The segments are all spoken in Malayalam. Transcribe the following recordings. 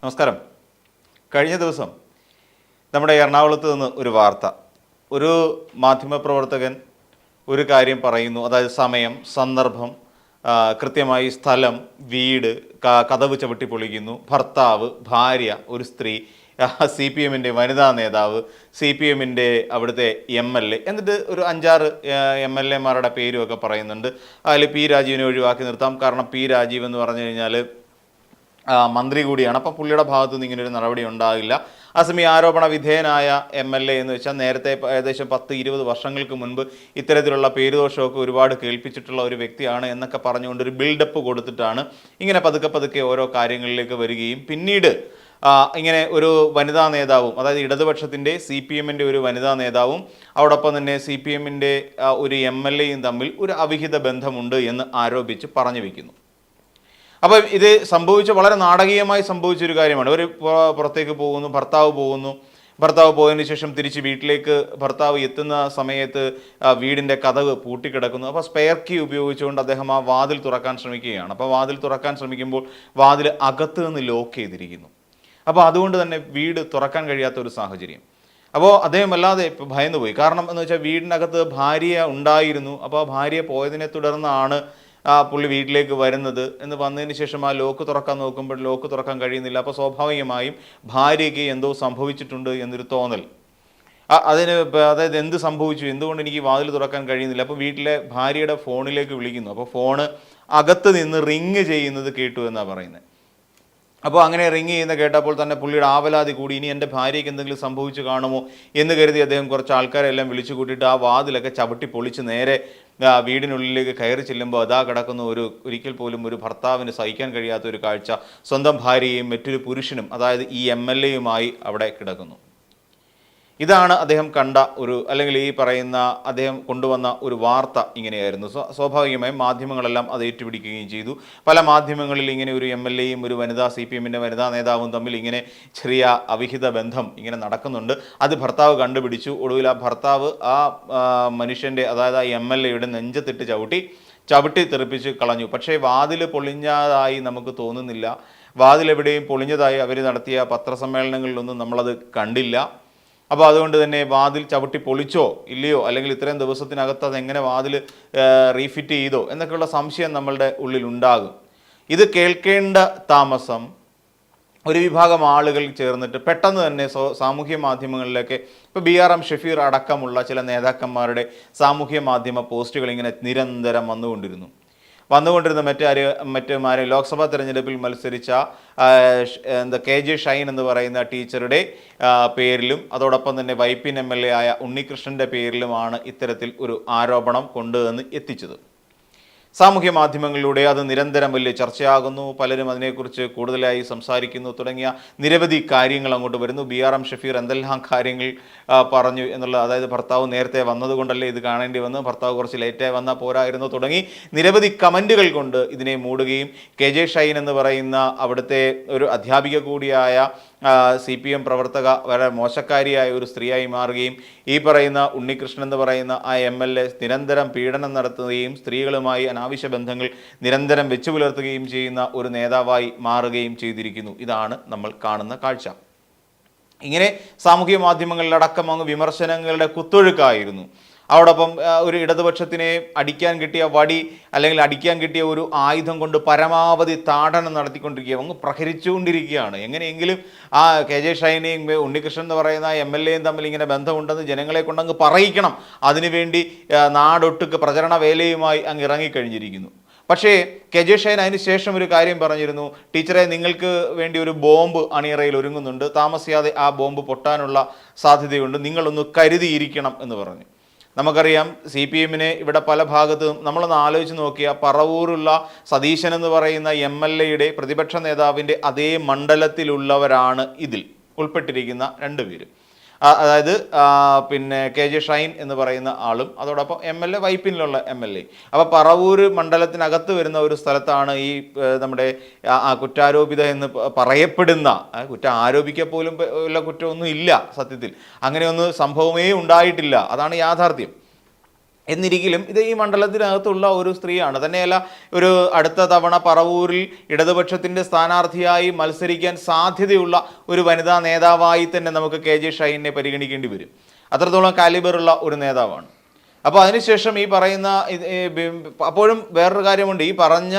നമസ്കാരം. കഴിഞ്ഞ ദിവസം നമ്മുടെ എറണാകുളത്ത് നിന്ന് ഒരു വാർത്ത, ഒരു മാധ്യമപ്രവർത്തകൻ ഒരു കാര്യം പറയുന്നു. അതായത് സമയം, സന്ദർഭം, കൃത്യമായി സ്ഥലം, വീട്, കതവ് ചവിട്ടി പൊളിക്കുന്നു, ഭർത്താവ്, ഭാര്യ, ഒരു സ്ത്രീ, CPM-ൻ്റെ വനിതാ നേതാവ്, CPM-ൻ്റെ അവിടുത്തെ MLA, എന്നിട്ട് ഒരു 5-6 MLA-മാരുടെ പേരുമൊക്കെ പറയുന്നുണ്ട്. അതിൽ P. രാജീവിനെ ഒഴിവാക്കി നിർത്താം. കാരണം P. രാജീവ് എന്ന് പറഞ്ഞു കഴിഞ്ഞാൽ മന്ത്രി കൂടിയാണ്. അപ്പം പുള്ളിയുടെ ഭാഗത്തു നിന്ന് ഇങ്ങനൊരു നടപടി ഉണ്ടാകില്ല. അസമയം ആരോപണ വിധേയനായ MLA എന്ന് വെച്ചാൽ നേരത്തെ ഏകദേശം 10-20 വർഷങ്ങൾക്ക് മുൻപ് ഇത്തരത്തിലുള്ള പേരുദോഷമൊക്കെ ഒരുപാട് കേൾപ്പിച്ചിട്ടുള്ള ഒരു വ്യക്തിയാണ് എന്നൊക്കെ പറഞ്ഞുകൊണ്ടൊരു ബിൽഡപ്പ് കൊടുത്തിട്ടാണ് ഇങ്ങനെ പതുക്കെ ഓരോ കാര്യങ്ങളിലേക്ക് വരികയും പിന്നീട് ഇങ്ങനെ ഒരു വനിതാ നേതാവും, അതായത് ഇടതുപക്ഷത്തിൻ്റെ CPM-ൻ്റെ ഒരു വനിതാ നേതാവും അതോടൊപ്പം തന്നെ CPM-ൻ്റെ ഒരു MLA-യും തമ്മിൽ ഒരു അവിഹിത ബന്ധമുണ്ട് എന്ന് ആരോപിച്ച് പറഞ്ഞു വയ്ക്കുന്നു. അപ്പം ഇത് സംഭവിച്ച വളരെ നാടകീയമായി സംഭവിച്ചൊരു കാര്യമാണ്. ഒരു പുറത്തേക്ക് പോകുന്നു, ഭർത്താവ് പോയതിനു ശേഷം തിരിച്ച് വീട്ടിലേക്ക് ഭർത്താവ് എത്തുന്ന സമയത്ത് വീടിൻ്റെ കതക് പൂട്ടിക്കിടക്കുന്നു. അപ്പോൾ സ്പെയർ കീ ഉപയോഗിച്ചുകൊണ്ട് അദ്ദേഹം ആ വാതിൽ തുറക്കാൻ ശ്രമിക്കുകയാണ്. അപ്പോൾ വാതിൽ തുറക്കാൻ ശ്രമിക്കുമ്പോൾ വാതിൽ അകത്ത് നിന്ന് ലോക്ക് ചെയ്തിരിക്കുന്നു. അപ്പോൾ അതുകൊണ്ട് തന്നെ വീട് തുറക്കാൻ കഴിയാത്ത ഒരു സാഹചര്യം. അപ്പോൾ അദ്ദേഹം വല്ലാതെ ഭയന്നു പോയി. കാരണം എന്ന് വെച്ചാൽ വീടിനകത്ത് ഭാര്യ ഉണ്ടായിരുന്നു. അപ്പോൾ ആ ഭാര്യ പോയതിനെ തുടർന്നാണ് പുള്ളി വീട്ടിലേക്ക് വരുന്നത് എന്ന് വന്നതിന് ശേഷം ആ ലോക്ക് തുറക്കാൻ നോക്കുമ്പോൾ ലോക്ക് തുറക്കാൻ കഴിയുന്നില്ല. അപ്പോൾ സ്വാഭാവികമായും ഭാര്യയ്ക്ക് എന്തോ സംഭവിച്ചിട്ടുണ്ട് എന്നൊരു തോന്നൽ. അതായത് എന്ത് സംഭവിച്ചു, എന്തുകൊണ്ട് എനിക്ക് വാതിൽ തുറക്കാൻ കഴിയുന്നില്ല. അപ്പോൾ വീട്ടിലെ ഭാര്യയുടെ ഫോണിലേക്ക് വിളിക്കുന്നു. അപ്പോൾ ഫോണ് അകത്ത് നിന്ന് റിങ് ചെയ്യുന്നത് കേട്ടു എന്നാണ് പറയുന്നത്. അപ്പോൾ അങ്ങനെ റിങ് ചെയ്യുന്ന കേട്ടപ്പോൾ തന്നെ പുള്ളിയുടെ ആവലാതി കൂടി. ഇനി എൻ്റെ ഭാര്യയ്ക്ക് എന്തെങ്കിലും സംഭവിച്ചു കാണുമോ എന്ന് കരുതി അദ്ദേഹം കുറച്ച് ആൾക്കാരെല്ലാം വിളിച്ചു കൂട്ടിയിട്ട് ആ വാതിലൊക്കെ ചവിട്ടി പൊളിച്ച് നേരെ വീടിനുള്ളിലേക്ക് കയറി ചെല്ലുമ്പോൾ അതാ കിടക്കുന്ന ഒരിക്കൽ പോലും ഒരു ഭർത്താവിന് സഹിക്കാൻ കഴിയാത്ത ഒരു കാഴ്ച. സ്വന്തം ഭാര്യയും മറ്റൊരു പുരുഷനും, അതായത് ഈ MLA-യുമായി അവിടെ കിടക്കുന്നു. ഇതാണ് അദ്ദേഹം കണ്ട അല്ലെങ്കിൽ ഈ പറയുന്ന അദ്ദേഹം കൊണ്ടുവന്ന ഒരു വാർത്ത ഇങ്ങനെയായിരുന്നു. സ്വാഭാവികമായും മാധ്യമങ്ങളെല്ലാം അത് ഏറ്റുപിടിക്കുകയും ചെയ്തു. പല മാധ്യമങ്ങളിൽ ഇങ്ങനെ ഒരു MLA-യും ഒരു CPM-ൻ്റെ വനിതാ നേതാവും തമ്മിൽ ഇങ്ങനെ ചെറിയ അവിഹിത ബന്ധം ഇങ്ങനെ നടക്കുന്നുണ്ട്. അത് ഭർത്താവ് കണ്ടുപിടിച്ചു. ഒടുവിൽ ആ ഭർത്താവ് ആ മനുഷ്യൻ്റെ, അതായത് ആ MLA-യുടെ നെഞ്ചത്തിട്ട് ചവിട്ടി തെറിപ്പിച്ച് കളഞ്ഞു. പക്ഷേ വാതിൽ പൊളിഞ്ഞതായി നമുക്ക് തോന്നുന്നില്ല. വാതിലെവിടെയും പൊളിഞ്ഞതായി അവർ നടത്തിയ പത്രസമ്മേളനങ്ങളിലൊന്നും നമ്മളത് കണ്ടില്ല. അപ്പോൾ അതുകൊണ്ട് തന്നെ വാതിൽ ചവിട്ടി പൊളിച്ചോ ഇല്ലയോ, അല്ലെങ്കിൽ ഇത്രയും ദിവസത്തിനകത്ത് അതെങ്ങനെ വാതിൽ റീഫിറ്റ് ചെയ്തോ എന്നൊക്കെയുള്ള സംശയം നമ്മളുടെ ഉള്ളിലുണ്ടാകും. ഇത് കേൾക്കേണ്ട താമസം ഒരു വിഭാഗം ആളുകൾ ചേർന്നിട്ട് പെട്ടെന്ന് തന്നെ സാമൂഹ്യ മാധ്യമങ്ങളിലേക്ക്, ഇപ്പോൾ BRM ഷഫീർ അടക്കമുള്ള ചില നേതാക്കന്മാരുടെ സാമൂഹ്യ മാധ്യമ പോസ്റ്റുകൾ ഇങ്ങനെ നിരന്തരം വന്നുകൊണ്ടിരുന്ന മറ്റുമാരെ ലോക്സഭാ തെരഞ്ഞെടുപ്പിൽ മത്സരിച്ച KJ ഷൈൻ എന്ന് പറയുന്ന ടീച്ചറുടെ പേരിലും അതോടൊപ്പം തന്നെ വൈപ്പിൻ MLA ആയ ഉണ്ണികൃഷ്ണൻ്റെ പേരിലുമാണ് ഇത്തരത്തിൽ ഒരു ആരോപണം കൊണ്ടുവന്ന് എത്തിച്ചത്. സാമൂഹ്യ മാധ്യമങ്ങളിലൂടെ അത് നിരന്തരം വലിയ ചർച്ചയാകുന്നു. പലരും അതിനെക്കുറിച്ച് കൂടുതലായി സംസാരിക്കുന്നു. തുടങ്ങിയ നിരവധി കാര്യങ്ങൾ അങ്ങോട്ട് വരുന്നു. BRM ഷഫീർ എന്തെല്ലാം കാര്യങ്ങൾ പറഞ്ഞു എന്നുള്ള, അതായത് ഭർത്താവ് നേരത്തെ വന്നതുകൊണ്ടല്ലേ ഇത് കാണേണ്ടി വന്നു, ഭർത്താവ് കുറച്ച് ലേറ്റായി വന്നാൽ പോരായിരുന്നു തുടങ്ങി നിരവധി കമൻറ്റുകൾ കൊണ്ട് ഇതിനെ മൂടുകയും KJ ഷൈൻ എന്ന് പറയുന്ന അവിടുത്തെ ഒരു അധ്യാപിക കൂടിയായ CPM പ്രവർത്തക വളരെ മോശക്കാരിയായ ഒരു സ്ത്രീയായി മാറുകയും ഈ പറയുന്ന ഉണ്ണികൃഷ്ണൻ എന്ന് പറയുന്ന ആ MLA നിരന്തരം പീഡനം നടത്തുകയും സ്ത്രീകളുമായി അനാവശ്യ ബന്ധങ്ങൾ നിരന്തരം വെച്ചു പുലർത്തുകയും ചെയ്യുന്ന ഒരു നേതാവായി മാറുകയും ചെയ്തിരിക്കുന്നു. ഇതാണ് നമ്മൾ കാണുന്ന കാഴ്ച. ഇങ്ങനെ സാമൂഹിക മാധ്യമങ്ങളിലടക്കം അങ്ങ് വിമർശനങ്ങളുടെ കുത്തൊഴുക്കായിരുന്നു. അതോടൊപ്പം ഒരു ഇടതുപക്ഷത്തിനെ അടിക്കാൻ കിട്ടിയ വടി അല്ലെങ്കിൽ അടിക്കാൻ കിട്ടിയ ഒരു ആയുധം കൊണ്ട് പരമാവധി താടനം നടത്തിക്കൊണ്ടിരിക്കുക, അങ്ങ് പ്രഹരിച്ചുകൊണ്ടിരിക്കുകയാണ്. എങ്ങനെയെങ്കിലും ആ KJ ഷൈനെയും ഉണ്ണികൃഷ്ണൻ എന്ന് പറയുന്ന MLA-യും തമ്മിൽ ഇങ്ങനെ ബന്ധമുണ്ടെന്ന് ജനങ്ങളെ കൊണ്ടങ്ങ് പറയിക്കണം. അതിനുവേണ്ടി നാടൊട്ടുക്ക് പ്രചരണ വേലയുമായി അങ്ങ് ഇറങ്ങിക്കഴിഞ്ഞിരിക്കുന്നു. പക്ഷേ KJ ഷൈൻ അതിന് ശേഷം ഒരു കാര്യം പറഞ്ഞിരുന്നു. ടീച്ചറെ, നിങ്ങൾക്ക് വേണ്ടി ഒരു ബോംബ് അണിയറയിൽ ഒരുങ്ങുന്നുണ്ട്, താമസിയാതെ ആ ബോംബ് പൊട്ടാനുള്ള സാധ്യതയുണ്ട്, നിങ്ങളൊന്ന് കരുതിയിരിക്കണം എന്ന് പറഞ്ഞു. നമുക്കറിയാം CPM-നെ ഇവിടെ പല ഭാഗത്തും നമ്മളൊന്ന് ആലോചിച്ച് നോക്കിയാൽ പറവൂരുള്ള സതീശൻ എന്ന് പറയുന്ന MLA-യുടെ പ്രതിപക്ഷ നേതാവിൻ്റെ അതേ മണ്ഡലത്തിലുള്ളവരാണ് ഇതിൽ ഉൾപ്പെട്ടിരിക്കുന്ന രണ്ടുപേരും. അതായത് പിന്നെ KJ ഷൈൻ എന്ന് പറയുന്ന ആളും അതോടൊപ്പം MLA വൈപ്പിനിലുള്ള MLA. അപ്പോൾ പറവൂർ മണ്ഡലത്തിനകത്ത് വരുന്ന ഒരു സ്ഥലത്താണ് ഈ നമ്മുടെ കുറ്റാരോപിത എന്ന് പറയപ്പെടുന്ന, കുറ്റം ആരോപിക്കപ്പോലും ഉള്ള കുറ്റമൊന്നും ഇല്ല സത്യത്തിൽ, അങ്ങനെയൊന്നും സംഭവമേ ഉണ്ടായിട്ടില്ല, അതാണ് യാഥാർത്ഥ്യം. എന്നിരിക്കലും ഇത് ഈ മണ്ഡലത്തിനകത്തുള്ള ഒരു സ്ത്രീയാണ്. തന്നെയല്ല, ഒരു അടുത്ത തവണ പറവൂരിൽ ഇടതുപക്ഷത്തിൻ്റെ സ്ഥാനാർത്ഥിയായി മത്സരിക്കാൻ സാധ്യതയുള്ള ഒരു വനിതാ നേതാവായി തന്നെ നമുക്ക് KJ ഷൈനിനെ പരിഗണിക്കേണ്ടി വരും. അത്രത്തോളം കാലിബറുള്ള ഒരു നേതാവാണ്. അപ്പോൾ അതിനുശേഷം ഈ പറയുന്ന അപ്പോഴും വേറൊരു കാര്യമുണ്ട്. ഈ പറഞ്ഞ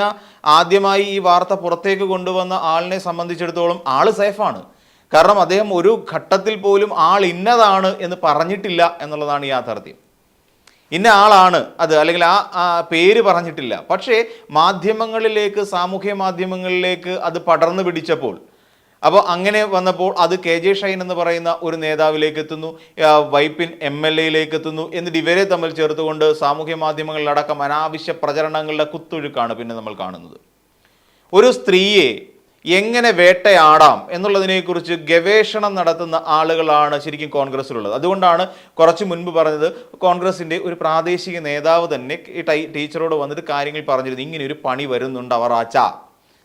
ആദ്യമായി ഈ വാർത്ത പുറത്തേക്ക് കൊണ്ടുവന്ന ആളിനെ സംബന്ധിച്ചിടത്തോളം ആള് സേഫാണ്. കാരണം അദ്ദേഹം ഒരു ഘട്ടത്തിൽ പോലും ആൾ ഇന്നതാണ് എന്ന് പറഞ്ഞിട്ടില്ല എന്നുള്ളതാണ് യാഥാർത്ഥ്യം. ഇന്ന ആളാണ് അത്, അല്ലെങ്കിൽ ആ പേര് പറഞ്ഞിട്ടില്ല. പക്ഷേ മാധ്യമങ്ങളിലേക്ക്, സാമൂഹ്യ മാധ്യമങ്ങളിലേക്ക് അത് പടർന്നു പിടിച്ചപ്പോൾ, അപ്പോൾ അങ്ങനെ വന്നപ്പോൾ അത് KJ ഷൈൻ എന്ന് പറയുന്ന ഒരു നേതാവിലേക്ക് എത്തുന്നു, വൈപ്പിൻ MLA-യിലേക്ക് എത്തുന്നു. എന്നിട്ട് ഇവരെ തമ്മിൽ ചേർത്തുകൊണ്ട് സാമൂഹ്യ മാധ്യമങ്ങളിലടക്കം അനാവശ്യ പ്രചരണങ്ങളുടെ കുത്തൊഴുക്കാണ് പിന്നെ നമ്മൾ കാണുന്നത്. ഒരു സ്ത്രീയെ എങ്ങനെ വേട്ടയാടാം എന്നുള്ളതിനെക്കുറിച്ച് ഗവേഷണം നടത്തുന്ന ആളുകളാണ് ശരിക്കും കോൺഗ്രസ്സിലുള്ളത്. അതുകൊണ്ടാണ് കുറച്ച് മുൻപ് പറഞ്ഞത്, കോൺഗ്രസിൻ്റെ ഒരു പ്രാദേശിക നേതാവ് തന്നെ ഈ ടീച്ചറോട് വന്നിട്ട് കാര്യങ്ങൾ പറഞ്ഞിരുന്നു. ഇങ്ങനെ ഒരു പണി വരുന്നുണ്ട് അവറാച്ച,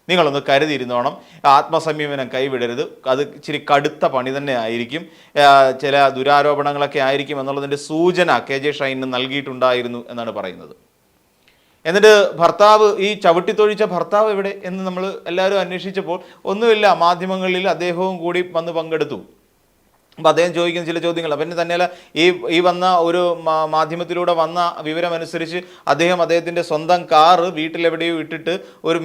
നിങ്ങളൊന്ന് കരുതിയിരുന്നോണം, ആത്മസംയമനം കൈവിടരുത്, അത് ഇച്ചിരി കടുത്ത പണി തന്നെ ആയിരിക്കും, ചില ദുരാരോപണങ്ങളൊക്കെ ആയിരിക്കും എന്നുള്ളതിൻ്റെ സൂചന KJ ഷൈനിന് നൽകിയിട്ടുണ്ടായിരുന്നു എന്നാണ് പറയുന്നത്. എന്നിട്ട് ഭർത്താവ്, ഈ ചവിട്ടിത്തൊഴിച്ച ഭർത്താവ് എവിടെ എന്ന് നമ്മൾ എല്ലാവരും അന്വേഷിച്ചപ്പോൾ ഒന്നുമില്ല, മാധ്യമങ്ങളിൽ അദ്ദേഹവും കൂടി വന്ന് പങ്കെടുത്തു. അപ്പോൾ അദ്ദേഹം ചോദിക്കുന്ന ചില ചോദ്യങ്ങൾ, പിന്നെ തന്നെയല്ല, ഈ വന്ന ഒരു മാധ്യമത്തിലൂടെ വന്ന വിവരമനുസരിച്ച് അദ്ദേഹത്തിൻ്റെ സ്വന്തം കാറ് വീട്ടിലെവിടെയോ ഇട്ടിട്ട്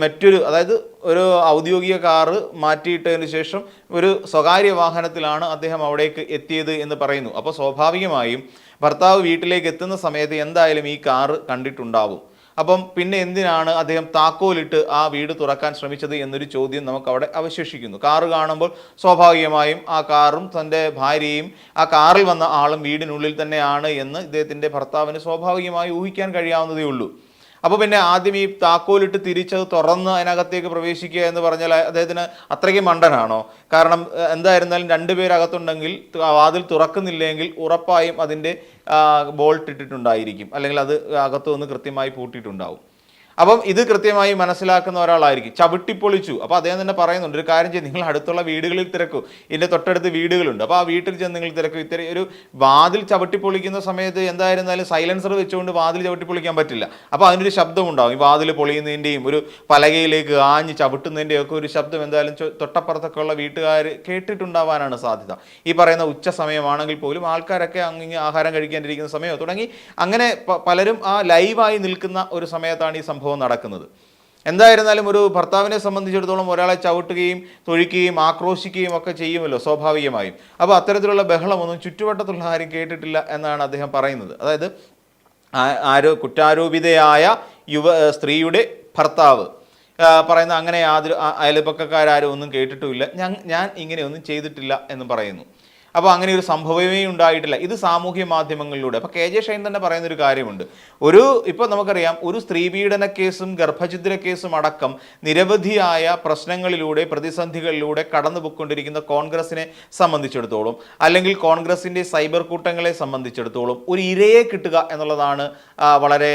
മറ്റൊരു, അതായത് ഒരു ഔദ്യോഗിക കാറ് മാറ്റിയിട്ടതിന് ശേഷം ഒരു സ്വകാര്യ വാഹനത്തിലാണ് അദ്ദേഹം അവിടേക്ക് എത്തിയത് എന്ന് പറയുന്നു. അപ്പോൾ സ്വാഭാവികമായും ഭർത്താവ് വീട്ടിലേക്ക് എത്തുന്ന സമയത്ത് എന്തായാലും ഈ കാറ് കണ്ടിട്ടുണ്ടാവും. അപ്പം പിന്നെ എന്തിനാണ് അദ്ദേഹം താക്കോലിട്ട് ആ വീട് തുറക്കാൻ ശ്രമിച്ചത് എന്നൊരു ചോദ്യം നമുക്ക് അവിടെ അവശേഷിക്കുന്നു. കാറ് കാണുമ്പോൾ സ്വാഭാവികമായും ആ കാറും തൻ്റെ ഭാര്യയും ആ കാറിൽ വന്ന ആളും വീടിനുള്ളിൽ തന്നെയാണ് എന്ന് ഇദ്ദേഹത്തിൻ്റെ ഭർത്താവിന് സ്വാഭാവികമായി ഊഹിക്കാൻ കഴിയാവുന്നതേ ഉള്ളൂ. അപ്പോൾ പിന്നെ ആദ്യം ഈ താക്കോലിട്ട് തിരിച്ചത് തുറന്ന് അതിനകത്തേക്ക് പ്രവേശിക്കുക എന്ന് പറഞ്ഞാൽ അദ്ദേഹത്തിന് അത്രയ്ക്ക് മണ്ടനാണോ? കാരണം എന്തായിരുന്നാലും രണ്ടുപേരകത്തുണ്ടെങ്കിൽ വാതിൽ തുറക്കുന്നില്ലെങ്കിൽ ഉറപ്പായും അതിൻ്റെ ബോൾട്ട് ഇട്ടിട്ടുണ്ടായിരിക്കും, അല്ലെങ്കിൽ അത് അകത്തു നിന്ന് കൃത്യമായി പൂട്ടിയിട്ടുണ്ടാവും. അപ്പം ഇത് കൃത്യമായി മനസ്സിലാക്കുന്ന ഒരാളായിരിക്കും. ചവിട്ടിപ്പൊളിച്ചു. അപ്പോൾ അദ്ദേഹം തന്നെ പറയുന്നുണ്ട്, ഒരു കാര്യം ചെയ്ത് നിങ്ങൾ അടുത്തുള്ള വീടുകളിൽ തിരക്കൂ, ഇതിൻ്റെ തൊട്ടടുത്ത് വീടുകളുണ്ട്, അപ്പോൾ ആ വീട്ടിൽ ചെന്ന് നിങ്ങൾ തിരക്കൂ. ഇത്തരം ഒരു വാതിൽ ചവിട്ടിപ്പൊളിക്കുന്ന സമയത്ത് എന്തായിരുന്നാലും സൈലൻസർ വെച്ചുകൊണ്ട് വാതിൽ ചവിട്ടിപ്പൊളിക്കാൻ പറ്റില്ല. അപ്പോൾ അതിനൊരു ശബ്ദം ഉണ്ടാകും. ഈ വാതിൽ പൊളിയുന്നതിൻ്റെയും ഒരു പലകയിലേക്ക് ആഞ്ഞ് ചവിട്ടുന്നതിൻ്റെയും ഒക്കെ ഒരു ശബ്ദം എന്തായാലും തൊട്ടപ്പുറത്തൊക്കെ ഉള്ള വീട്ടുകാർ കേട്ടിട്ടുണ്ടാവാനാണ് സാധ്യത. ഈ പറയുന്ന ഉച്ച സമയമാണെങ്കിൽ പോലും ആൾക്കാരൊക്കെ അങ്ങനെ ആഹാരം കഴിക്കാനിരിക്കുന്ന സമയം തുടങ്ങി അങ്ങനെ പലരും ആ ലൈവായി നിൽക്കുന്ന ഒരു സമയത്താണ് ഈ സംഭവം നടക്കുന്നത്. എന്തായിരുന്നാലും ഒരു ഭർത്താവിനെ സംബന്ധിച്ചിടത്തോളം ഒരാളെ ചവിട്ടുകയും തൊഴിക്കുകയും ആക്രോശിക്കുകയും ഒക്കെ ചെയ്യുമല്ലോ സ്വാഭാവികമായും. അപ്പോൾ അത്തരത്തിലുള്ള ബഹളമൊന്നും ചുറ്റുവട്ടത്തുള്ള ആരും കേട്ടിട്ടില്ല എന്നാണ് അദ്ദേഹം പറയുന്നത്. അതായത് കുറ്റാരോപിതയായ സ്ത്രീയുടെ ഭർത്താവ് പറയുന്ന അങ്ങനെ യാതൊരു അയൽപക്കക്കാരും ഒന്നും കേട്ടിട്ടുമില്ല, ഞാൻ ഇങ്ങനെയൊന്നും ചെയ്തിട്ടില്ല എന്ന് പറയുന്നു. അപ്പോൾ അങ്ങനെ ഒരു സംഭവമേ ഉണ്ടായിട്ടില്ല. ഇത് സാമൂഹ്യ മാധ്യമങ്ങളിലൂടെ. അപ്പോൾ KJ ഷൈൻ തന്നെ പറയുന്നൊരു കാര്യമുണ്ട്. ഇപ്പോൾ നമുക്കറിയാം, ഒരു സ്ത്രീപീഡന കേസും ഗർഭഛിദ്ര കേസും അടക്കം നിരവധിയായ പ്രശ്നങ്ങളിലൂടെ, പ്രതിസന്ധികളിലൂടെ കടന്നുപോയിക്കൊണ്ടിരിക്കുന്ന കോൺഗ്രസിനെ സംബന്ധിച്ചിടത്തോളം, അല്ലെങ്കിൽ കോൺഗ്രസിൻ്റെ സൈബർ കൂട്ടങ്ങളെ സംബന്ധിച്ചിടത്തോളം ഒരു ഇരയെ കിട്ടുക എന്നുള്ളതാണ് വളരെ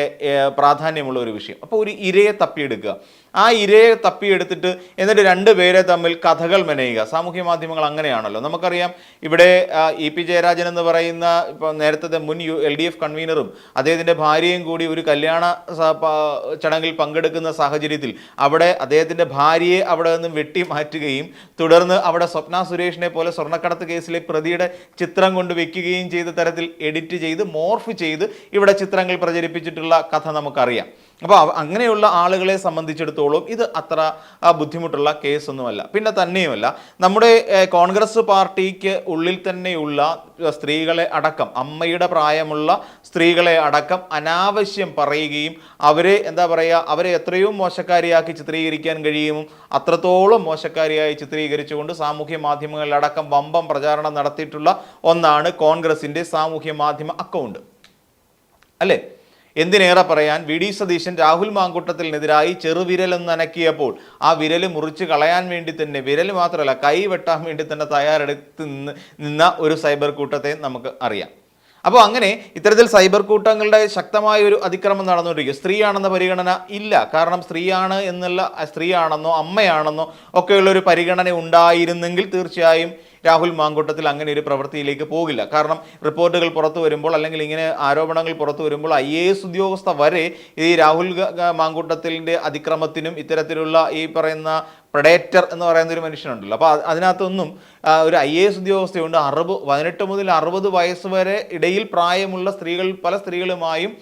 പ്രാധാന്യമുള്ള ഒരു വിഷയം. അപ്പോൾ ഒരു ഇരയെ തപ്പിയെടുക്കുക, ആ ഇരയെ തപ്പിയെടുത്തിട്ട് എന്നിട്ട് രണ്ടുപേരെ തമ്മിൽ കഥകൾ മെനയുക. സാമൂഹ്യ മാധ്യമങ്ങൾ അങ്ങനെയാണല്ലോ. നമുക്കറിയാം, ഇവിടെ EP ജയരാജൻ എന്ന് പറയുന്ന നേരത്തെ മുൻ LDF കൺവീനറും അദ്ദേഹത്തിൻ്റെ ഭാര്യയും കൂടി ഒരു കല്യാണ ചടങ്ങിൽ പങ്കെടുക്കുന്ന സാഹചര്യത്തിൽ അവിടെ അദ്ദേഹത്തിൻ്റെ ഭാര്യയെ അവിടെ നിന്നും വെട്ടി മാറ്റുകയും തുടർന്ന് അവിടെ സ്വപ്ന സുരേഷിനെ പോലെ സ്വർണ്ണക്കടത്ത് കേസിലെ പ്രതിയുടെ ചിത്രം കൊണ്ട് വെക്കുകയും ചെയ്ത തരത്തിൽ എഡിറ്റ് ചെയ്ത് മോർഫ് ചെയ്ത് ഇവിടെ ചിത്രങ്ങൾ പ്രചരിപ്പിച്ചിട്ടുള്ള കഥ നമുക്കറിയാം. അപ്പോൾ അങ്ങനെയുള്ള ആളുകളെ സംബന്ധിച്ചിടത്തോളം ഇത് അത്ര ബുദ്ധിമുട്ടുള്ള കേസൊന്നുമല്ല. പിന്നെ തന്നെയുമല്ല, നമ്മുടെ കോൺഗ്രസ് പാർട്ടിക്ക് ഉള്ളിൽ തന്നെയുള്ള സ്ത്രീകളെ അടക്കം, അമ്മയുടെ പ്രായമുള്ള സ്ത്രീകളെ അടക്കം അനാവശ്യം പറയുകയും അവരെ എത്രയോ മോശക്കാരിയാക്കി ചിത്രീകരിക്കാൻ കഴിയുമോ അത്രത്തോളം മോശക്കാരിയായി ചിത്രീകരിച്ചുകൊണ്ട് സാമൂഹ്യ മാധ്യമങ്ങളിലടക്കം വമ്പം പ്രചാരണം നടത്തിയിട്ടുള്ള ഒന്നാണ് കോൺഗ്രസിൻ്റെ സാമൂഹ്യ മാധ്യമ അക്കൗണ്ട്, അല്ലേ? എന്തിനേറെ പറയാൻ, VD സതീശൻ രാഹുൽ മാങ്കൂട്ടത്തിനെതിരായി ചെറുവിരലൊന്ന് അനക്കിയപ്പോൾ ആ വിരൽ മുറിച്ച് കളയാൻ വേണ്ടി തന്നെ, വിരൽ മാത്രമല്ല കൈ വെട്ടാൻ വേണ്ടി തന്നെ തയ്യാറെടുത്ത് നിന്ന ഒരു സൈബർ കൂട്ടത്തെ നമുക്ക് അറിയാം. അപ്പോൾ അങ്ങനെ ഇത്തരത്തിൽ സൈബർ കൂട്ടങ്ങളുടെ ശക്തമായ ഒരു അതിക്രമം നടന്നുകൊണ്ടിരിക്കുക. സ്ത്രീയാണെന്ന പരിഗണന ഇല്ല. കാരണം സ്ത്രീയാണ് എന്നുള്ള, സ്ത്രീയാണെന്നോ അമ്മയാണെന്നോ ഒക്കെയുള്ളൊരു പരിഗണന ഉണ്ടായിരുന്നെങ്കിൽ തീർച്ചയായും രാഹുൽ മാങ്കൂട്ടത്തിൽ അങ്ങനെ ഒരു പ്രവൃത്തിയിലേക്ക് പോകില്ല. കാരണം റിപ്പോർട്ടുകൾ പുറത്തു വരുമ്പോൾ അല്ലെങ്കിൽ ഇങ്ങനെ ആരോപണങ്ങൾ പുറത്തു വരുമ്പോൾ IAS ഉദ്യോഗസ്ഥ വരെ ഈ രാഹുൽ മാങ്കൂട്ടത്തിൻ്റെ അതിക്രമത്തിനും ഇത്തരത്തിലുള്ള ഈ പറയുന്ന പ്രഡേറ്റർ എന്ന് പറയുന്ന ഒരു മനുഷ്യനുണ്ടല്ലോ, അപ്പോൾ അതിനകത്തൊന്നും ഒരു IAS ഉദ്യോഗസ്ഥയുണ്ട്. 18 മുതൽ 60 വയസ്സ് വരെ ഇടയിൽ പ്രായമുള്ള സ്ത്രീകൾ, പല സ്ത്രീകളുമായും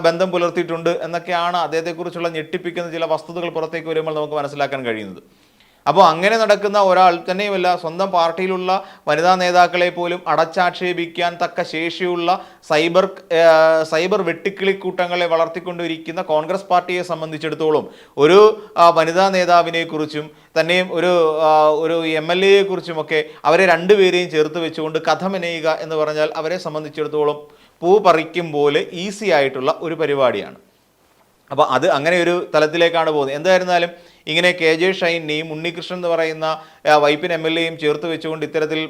ബന്ധം പുലർത്തിയിട്ടുണ്ട് എന്നൊക്കെയാണ് അദ്ദേഹത്തെക്കുറിച്ചുള്ള ഞെട്ടിപ്പിക്കുന്ന ചില വസ്തുതകൾ പുറത്തേക്ക് വരുമ്പോൾ നമുക്ക് മനസ്സിലാക്കാൻ കഴിയുന്നത്. അപ്പോൾ അങ്ങനെ നടക്കുന്ന ഒരാൾ തന്നെയുമല്ല, സ്വന്തം പാർട്ടിയിലുള്ള വനിതാ നേതാക്കളെ പോലും അടച്ചാക്ഷേപിക്കാൻ തക്ക ശേഷിയുള്ള സൈബർ വെട്ടിക്കിളിക്കൂട്ടങ്ങളെ വളർത്തിക്കൊണ്ടിരിക്കുന്ന കോൺഗ്രസ് പാർട്ടിയെ സംബന്ധിച്ചിടത്തോളം ഒരു വനിതാ നേതാവിനെ കുറിച്ചും തന്നെയും ഒരു MLA കുറിച്ചുമൊക്കെ അവരെ രണ്ടുപേരെയും ചേർത്ത് വെച്ചുകൊണ്ട് കഥ മെനയുക എന്ന് പറഞ്ഞാൽ അവരെ സംബന്ധിച്ചിടത്തോളം പൂ പറിക്കും പോലെ ഈസി ആയിട്ടുള്ള ഒരു പരിപാടിയാണ്. അപ്പോൾ അത് അങ്ങനെ ഒരു തലത്തിലേക്കാണ് പോകുന്നത്. എന്തായിരുന്നാലും ഇങ്ങനെ KJ ഷൈനെയും ഉണ്ണികൃഷ്ണൻ എന്ന് പറയുന്ന വൈപ്പിൻ MLA ചേർത്ത് വെച്ചുകൊണ്ട് ഇത്തരത്തിൽ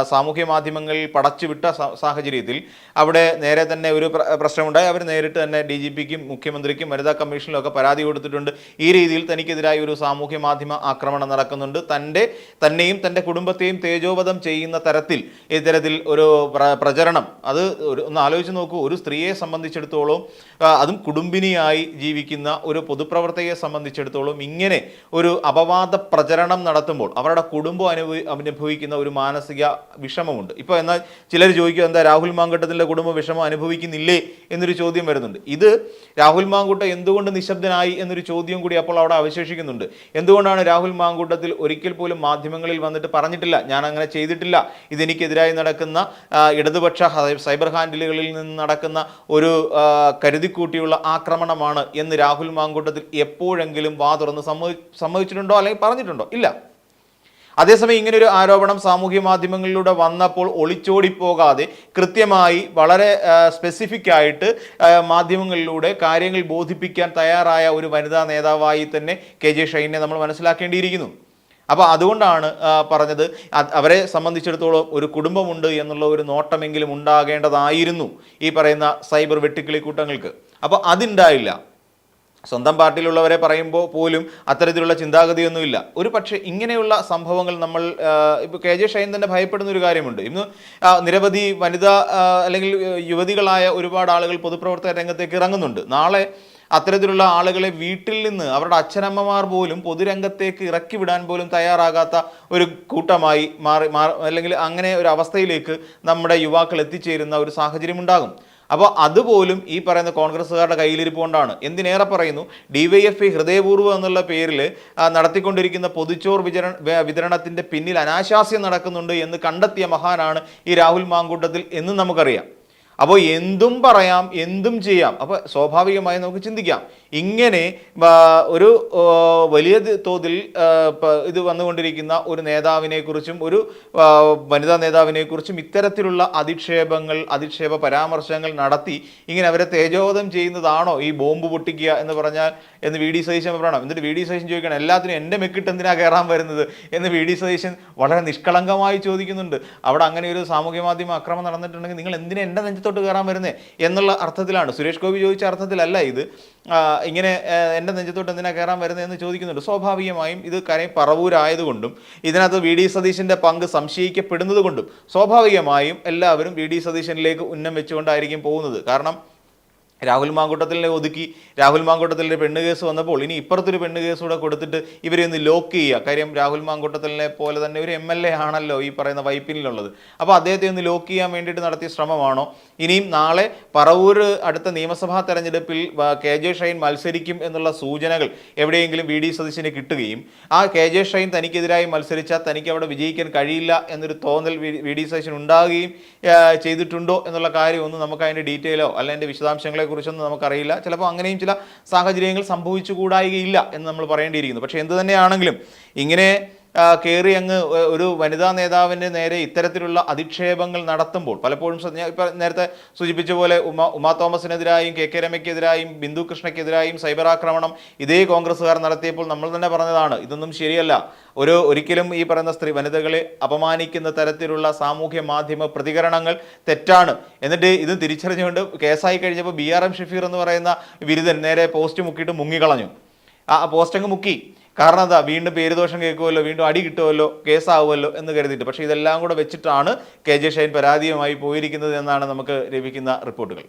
സാമൂഹ്യ മാധ്യമങ്ങളിൽ പടച്ചുവിട്ട സാഹചര്യത്തിൽ അവിടെ നേരെ തന്നെ ഒരു പ്രശ്നമുണ്ടായി. അവർ നേരിട്ട് തന്നെ DGPക്കും മുഖ്യമന്ത്രിക്കും വനിതാ കമ്മീഷനിലും ഒക്കെ പരാതി കൊടുത്തിട്ടുണ്ട്. ഈ രീതിയിൽ തനിക്കെതിരായി ഒരു സാമൂഹ്യ മാധ്യമ ആക്രമണം നടക്കുന്നുണ്ട്, തന്നെയും തൻ്റെ കുടുംബത്തെയും തേജോവധം ചെയ്യുന്ന തരത്തിൽ ഇത്തരത്തിൽ ഒരു പ്രചരണം. അത് ഒന്ന് ആലോചിച്ച് നോക്കൂ, ഒരു സ്ത്രീയെ സംബന്ധിച്ചിടത്തോളം, അതും കുടുംബിനിയായി ജീവിക്കുന്ന ഒരു പൊതുപ്രവർത്തകയെ സംബന്ധിച്ചിടത്തോളം ഇങ്ങനെ ഒരു അപവാദ പ്രചരണം നടത്തുമ്പോൾ അവരുടെ കുടുംബം അനുഭവിക്കുന്ന ഒരു മാനസിക വിഷമമുണ്ട്. ഇപ്പോൾ എന്നാൽ ചിലർ ചോദിക്കുക, എന്താ രാഹുൽ മാങ്കൂട്ടത്തിൻ്റെ കുടുംബം വിഷമം അനുഭവിക്കുന്നില്ലേ എന്നൊരു ചോദ്യം വരുന്നുണ്ട്. ഇത് രാഹുൽ മാങ്കൂട്ടം എന്തുകൊണ്ട് നിശബ്ദനായി എന്നൊരു ചോദ്യം കൂടി അപ്പോൾ അവിടെ അവശേഷിക്കുന്നുണ്ട്. എന്തുകൊണ്ടാണ് രാഹുൽ മാങ്കൂട്ടത്തിൽ ഒരിക്കൽ പോലും മാധ്യമങ്ങളിൽ വന്നിട്ട് പറഞ്ഞിട്ടില്ല, ഞാൻ അങ്ങനെ ചെയ്തിട്ടില്ല, ഇതെനിക്കെതിരായി നടക്കുന്ന ഇടതുപക്ഷ സൈബർ ഹാൻഡിലുകളിൽ നിന്ന് നടക്കുന്ന ഒരു കരുതിക്കൂട്ടിയുള്ള ആക്രമണമാണ് എന്ന് രാഹുൽ മാങ്കൂട്ടത്തിൽ എപ്പോഴെങ്കിലും വാ തുറന്ന് സമ്മതിച്ചിട്ടുണ്ടോ അല്ലെങ്കിൽ പറഞ്ഞിട്ടുണ്ടോ? ഇല്ല. അതേസമയം ഇങ്ങനൊരു ആരോപണം സാമൂഹ്യ മാധ്യമങ്ങളിലൂടെ വന്നപ്പോൾ ഒളിച്ചോടിപ്പോകാതെ കൃത്യമായി വളരെ സ്പെസിഫിക് ആയിട്ട് മാധ്യമങ്ങളിലൂടെ കാര്യങ്ങൾ ബോധിപ്പിക്കാൻ തയ്യാറായ ഒരു വനിതാ നേതാവായി തന്നെ KJ ഷൈനെ നമ്മൾ മനസ്സിലാക്കേണ്ടിയിരിക്കുന്നു. അപ്പോൾ അതുകൊണ്ടാണ് പറഞ്ഞത്, അവരെ സംബന്ധിച്ചിടത്തോളം ഒരു കുടുംബമുണ്ട് എന്നുള്ള ഒരു നോട്ടമെങ്കിലും ഉണ്ടാകേണ്ടതായിരുന്നു ഈ പറയുന്ന സൈബർ വെട്ടിക്കിളിക്കൂട്ടങ്ങൾക്ക്. അപ്പോൾ അതുണ്ടായില്ല. സ്വന്തം പാർട്ടിയിലുള്ളവരെ പറയുമ്പോൾ പോലും അത്തരത്തിലുള്ള ചിന്താഗതിയൊന്നുമില്ല. ഒരു പക്ഷേ ഇങ്ങനെയുള്ള സംഭവങ്ങൾ നമ്മൾ ഇപ്പോൾ KJ ഷൈൻ തന്നെ ഭയപ്പെടുന്ന ഒരു കാര്യമുണ്ട്. ഇന്ന് നിരവധി വനിതാ അല്ലെങ്കിൽ യുവതികളായ ഒരുപാട് ആളുകൾ പൊതുപ്രവർത്തക രംഗത്തേക്ക് ഇറങ്ങുന്നുണ്ട്. നാളെ അത്തരത്തിലുള്ള ആളുകളെ വീട്ടിൽ നിന്ന് അവരുടെ അച്ഛനമ്മമാർ പോലും പൊതുരംഗത്തേക്ക് ഇറക്കി വിടാൻ പോലും തയ്യാറാകാത്ത ഒരു കൂട്ടമായി അല്ലെങ്കിൽ അങ്ങനെ ഒരു അവസ്ഥയിലേക്ക് നമ്മുടെ യുവാക്കൾ എത്തിച്ചേരുന്ന ഒരു സാഹചര്യം ഉണ്ടാകും. അപ്പോൾ അതുപോലും ഈ പറയുന്ന കോൺഗ്രസ്സുകാരുടെ കയ്യിലിരിപ്പ് കൊണ്ടാണ്. എന്തിനേറെ പറയുന്നു, DYFI ഹൃദയപൂർവ്വം എന്നുള്ള പേരിൽ നടത്തിക്കൊണ്ടിരിക്കുന്ന പൊതുച്ചോർ വിതരണത്തിൻ്റെ പിന്നിൽ അനാശാസ്യം നടക്കുന്നുണ്ട് എന്ന് കണ്ടെത്തിയ മഹാനാണ് ഈ രാഹുൽ മാങ്കൂട്ടത്തിൽ എന്ന് നമുക്കറിയാം. അപ്പോൾ എന്തും പറയാം, എന്തും ചെയ്യാം. അപ്പോൾ സ്വാഭാവികമായി നമുക്ക് ചിന്തിക്കാം, ഇങ്ങനെ ഒരു വലിയ തോതിൽ ഇത് വന്നുകൊണ്ടിരിക്കുന്ന ഒരു നേതാവിനെക്കുറിച്ചും ഒരു വനിതാ നേതാവിനെക്കുറിച്ചും ഇത്തരത്തിലുള്ള അധിക്ഷേപ പരാമർശങ്ങൾ നടത്തി ഇങ്ങനെ അവരെ തേജോവധം ചെയ്യുന്നതാണോ ഈ ബോംബ് പൊട്ടിക്കുക എന്ന് പറഞ്ഞാൽ എന്ന് VD സതീശൻ പറയണം. എന്നിട്ട് VD സതീശൻ ചോദിക്കണം, എല്ലാത്തിനും എൻ്റെ മെക്കിട്ട് എന്തിനാണ് കയറാൻ വരുന്നത് എന്ന് VD സതീശൻ വളരെ നിഷ്കളങ്കമായി ചോദിക്കുന്നുണ്ട്. അവിടെ അങ്ങനെ ഒരു സാമൂഹ്യ മാധ്യമ അക്രമം നടന്നിട്ടുണ്ടെങ്കിൽ നിങ്ങൾ എന്തിനാ എൻ്റെ നെഞ്ചത്തോട്ട് കയറാൻ വരുന്നത് എന്നുള്ള അർത്ഥത്തിലാണ്. സുരേഷ് ഗോപി ചോദിച്ച അർത്ഥത്തിലല്ല ഇത്. ഇങ്ങനെ എൻ്റെ നെഞ്ചത്തോട്ട് എന്തിനാണ് കയറാൻ വരുന്നത് എന്ന് ചോദിക്കുന്നുണ്ട്. സ്വാഭാവികമായും ഇത് കാര്യം പറവൂരായതുകൊണ്ടും ഇതിനകത്ത് VD സതീശൻ്റെ പങ്ക് സംശയിക്കപ്പെടുന്നത് കൊണ്ടും സ്വാഭാവികമായും എല്ലാവരും VD സതീശനിലേക്ക് ഉന്നം വെച്ചുകൊണ്ടായിരിക്കും പോകുന്നത്. കാരണം രാഹുൽ മാങ്കൂട്ടത്തിലിനെ ഒതുക്കി രാഹുൽ മാങ്കൂട്ടത്തിലിൻ്റെ പെണ്ണ് കേസ് വന്നപ്പോൾ ഇനി ഇപ്പുറത്തൊരു പെണ്ണ് കേസ് കൂടെ കൊടുത്തിട്ട് ഇവരെ ഒന്ന് ലോക്ക് ചെയ്യുക. കാര്യം രാഹുൽ മാങ്കൂട്ടത്തിലിനെ പോലെ തന്നെ ഒരു MLA ആണല്ലോ ഈ പറയുന്ന വൈപ്പിനിലുള്ളത്. അപ്പോൾ അദ്ദേഹത്തെ ഒന്ന് ലോക്ക് ചെയ്യാൻ വേണ്ടിയിട്ട് നടത്തിയ ശ്രമമാണോ? ഇനിയും നാളെ പറവൂർ അടുത്ത നിയമസഭാ തെരഞ്ഞെടുപ്പിൽ KJ ഷൈൻ മത്സരിക്കും എന്നുള്ള സൂചനകൾ എവിടെയെങ്കിലും VD സതീശന് കിട്ടുകയും ആ KJ ഷൈൻ തനിക്കെതിരായി മത്സരിച്ചാൽ തനിക്ക് അവിടെ വിജയിക്കാൻ കഴിയില്ല എന്നൊരു തോന്നൽ VD സതീശൻ ഉണ്ടാകുകയും ചെയ്തിട്ടുണ്ടോ എന്നുള്ള കാര്യമൊന്നും നമുക്ക് അതിൻ്റെ ഡീറ്റെയിലോ അല്ല അതിൻ്റെ വിശദാംശങ്ങളെ കുറിച്ചൊന്നും നമുക്കറിയില്ല. ചിലപ്പോൾ അങ്ങനെയും ചില സാഹചര്യങ്ങൾ സംഭവിച്ചുകൂടായികയില്ല എന്ന് നമ്മൾ പറയേണ്ടിയിരിക്കുന്നു. പക്ഷേ എന്ത് തന്നെയാണെങ്കിലും ഇങ്ങനെ കയറി അങ്ങ് ഒരു വനിതാ നേതാവിൻ്റെ നേരെ ഇത്തരത്തിലുള്ള അധിക്ഷേപങ്ങൾ നടത്തുമ്പോൾ പലപ്പോഴും ഇപ്പം നേരത്തെ സൂചിപ്പിച്ച പോലെ ഉമാ തോമസിനെതിരായും KK രമയ്ക്കെതിരായും ബിന്ദു കൃഷ്ണയ്ക്കെതിരായും സൈബർ ആക്രമണം ഇതേ കോൺഗ്രസ്സുകാർ നടത്തിയപ്പോൾ നമ്മൾ തന്നെ പറഞ്ഞതാണ്, ഇതൊന്നും ശരിയല്ല. ഒരിക്കലും ഈ പറയുന്ന വനിതകളെ അപമാനിക്കുന്ന തരത്തിലുള്ള സാമൂഹ്യ മാധ്യമ പ്രതികരണങ്ങൾ തെറ്റാണ്. എന്നിട്ട് ഇത് തിരിച്ചറിഞ്ഞുകൊണ്ട് കേസായി കഴിഞ്ഞപ്പോൾ BRM ഷഫീർ എന്ന് പറയുന്ന ബിരുദൻ നേരെ പോസ്റ്റ് മുക്കിയിട്ട് മുങ്ങിക്കളഞ്ഞു. ആ പോസ്റ്റ് അങ്ങ് മുക്കി. കാരണം എന്താ, വീണ്ടും പേരുദോഷം കേൾക്കുമല്ലോ, വീണ്ടും അടി കിട്ടുമല്ലോ, കേസാവുമല്ലോ എന്ന് കരുതിയിട്ട്. പക്ഷേ ഇതെല്ലാം കൂടെ വെച്ചിട്ടാണ് കെ ജെ ഷൈൻ പരാതിയുമായി പോയിരിക്കുന്നത് എന്നാണ് നമുക്ക് ലഭിക്കുന്ന റിപ്പോർട്ടുകൾ.